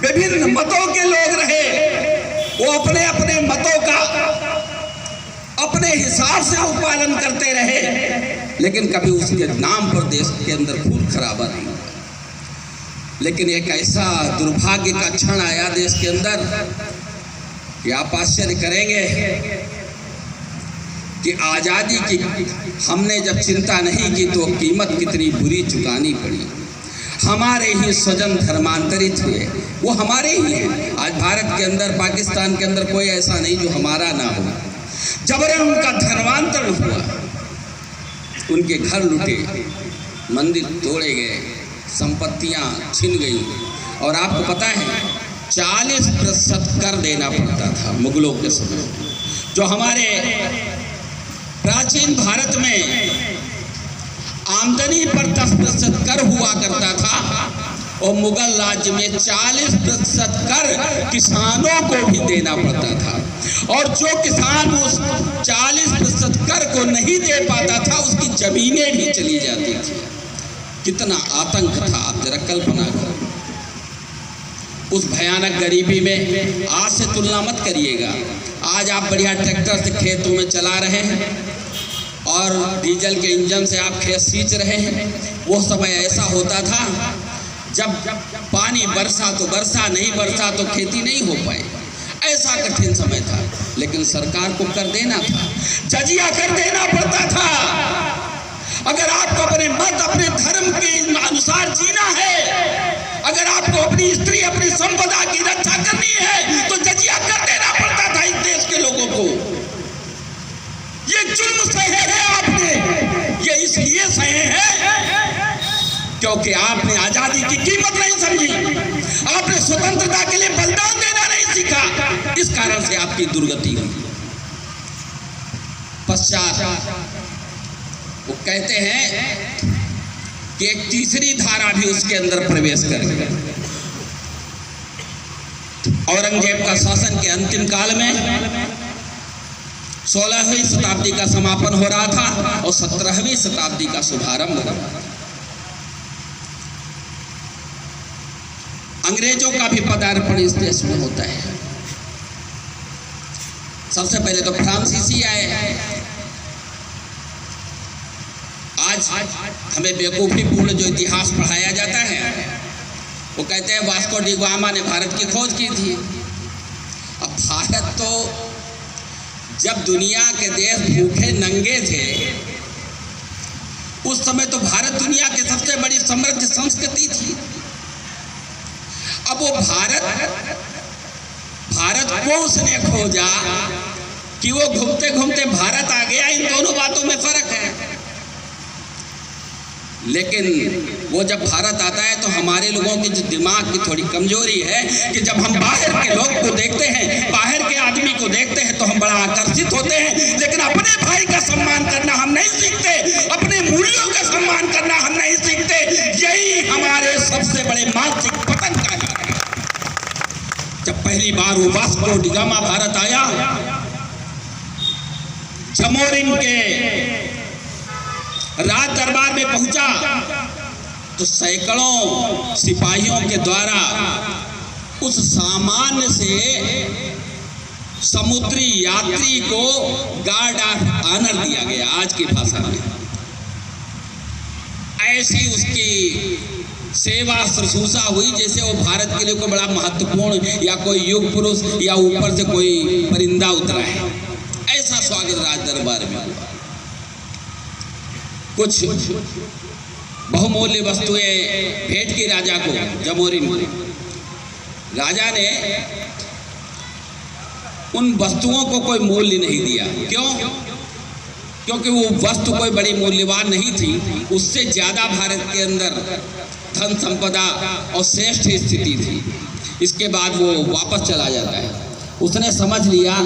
विभिन्न मतों के लोग रहे, वो अपने अपने मतों का अपने हिसाब से पालन करते रहे, लेकिन कभी उसके नाम पर देश के अंदर खून खराबा नहीं। लेकिन एक ऐसा दुर्भाग्य का क्षण आया देश के अंदर कि आप आश्चर्य करेंगे कि आज़ादी की हमने जब चिंता नहीं की तो कीमत कितनी बुरी चुकानी पड़ी। हमारे ही स्वजन धर्मांतरित हुए, वो हमारे ही हैं। आज भारत के अंदर, पाकिस्तान के अंदर कोई ऐसा नहीं जो हमारा ना हो। जबरन उनका धर्मांतरण हुआ, उनके घर लुटे, मंदिर तोड़े गए, संपत्तियां छिन गई। और आपको पता है 40% कर देना पड़ता था मुगलों के समय। जो हमारे प्राचीन भारत में आमदनी पर 10% कर हुआ करता था, और मुगल राज्य में 40% कर किसानों को भी देना पड़ता था। और जो किसान उस 40% कर को नहीं दे पाता था, उसकी जमीनें भी चली जाती थी। कितना आतंक था, आप जरा कल्पना करो। उस भयानक गरीबी में आज से तुलना मत करिएगा। आज आप बढ़िया ट्रैक्टर से खेतों में चला रहे हैं और डीजल के इंजन से आप खेत सींच रहे हैं। वो समय ऐसा होता था जब पानी बरसा तो बरसा, नहीं बरसा तो खेती नहीं हो पाए। ऐसा कठिन समय था, लेकिन सरकार को कर देना था, जजिया कर देना पड़ता था। अगर आपको अपने मत, अपने धर्म के अनुसार जीना है, अगर आपको अपनी स्त्री, अपनी संपदा की रक्षा करनी है, तो जजिया कर देना पड़ता था इस देश के लोगों को। ये जुल्म सहे है आपने, ये इसलिए सहे है क्योंकि आपने आजादी की कीमत नहीं समझी, आपने स्वतंत्रता के लिए बलिदान देना नहीं सीखा। इस कारण से आपकी दुर्गति हुई। पश्चात वो कहते हैं कि एक तीसरी धारा भी उसके अंदर प्रवेश कर गई। औरंगजेब का शासन के अंतिम काल में 16वीं शताब्दी का समापन हो रहा था और 17वीं शताब्दी का शुभारंभ हो रहा था। अंग्रेजों का भी पदार्पण इस देश में होता है। सबसे पहले तो फ्रांसीसी आए। आज हमें बेवकूफीपूर्ण जो इतिहास पढ़ाया जाता है, वो कहते हैं वास्को डी गामा ने भारत की खोज की थी। अब भारत तो जब दुनिया के देश भूखे नंगे थे, उस समय तो भारत दुनिया की सबसे बड़ी समृद्ध संस्कृति थी। अब वो भारत को उसने खोजा कि वो घूमते घूमते भारत आ गया। इन दोनों बातों में फर्क है। लेकिन वो जब भारत आता है तो हमारे लोगों की जो दिमाग की थोड़ी कमजोरी है कि जब हम बाहर के लोग को देखते हैं, बाहर के आदमी को देखते हैं, तो हम बड़ा आकर्षित होते हैं, लेकिन अपने भाई का सम्मान करना हम नहीं सीखते, अपने मूल्यों का सम्मान करना हम नहीं सीखते। यही हमारे सबसे बड़े मानसिक पतन का है। जब पहली बार वो वास्को डी गामा भारत आया, जमोरिन के राज दरबार में पहुंचा तो सैकड़ों सिपाहियों के द्वारा उस सामान्य से समुद्री यात्री को गार्ड ऑफ ऑनर दिया गया। आज की भाषा में ऐसी उसकी सेवा शुश्रूषा हुई जैसे वो भारत के लिए कोई बड़ा महत्वपूर्ण या कोई युग पुरुष या ऊपर से कोई परिंदा उतरा है। ऐसा स्वागत राज दरबार में हुआ। कुछ बहुमूल्य वस्तुएं भेंट की राजा को, जमोरिन को। राजा ने उन वस्तुओं को कोई मूल्य नहीं दिया। क्यों? क्योंकि वो वस्तु कोई बड़ी मूल्यवान नहीं थी। उससे ज्यादा भारत के अंदर धन संपदा और श्रेष्ठ स्थिति थी। इसके बाद वो वापस चला जाता है। उसने समझ लिया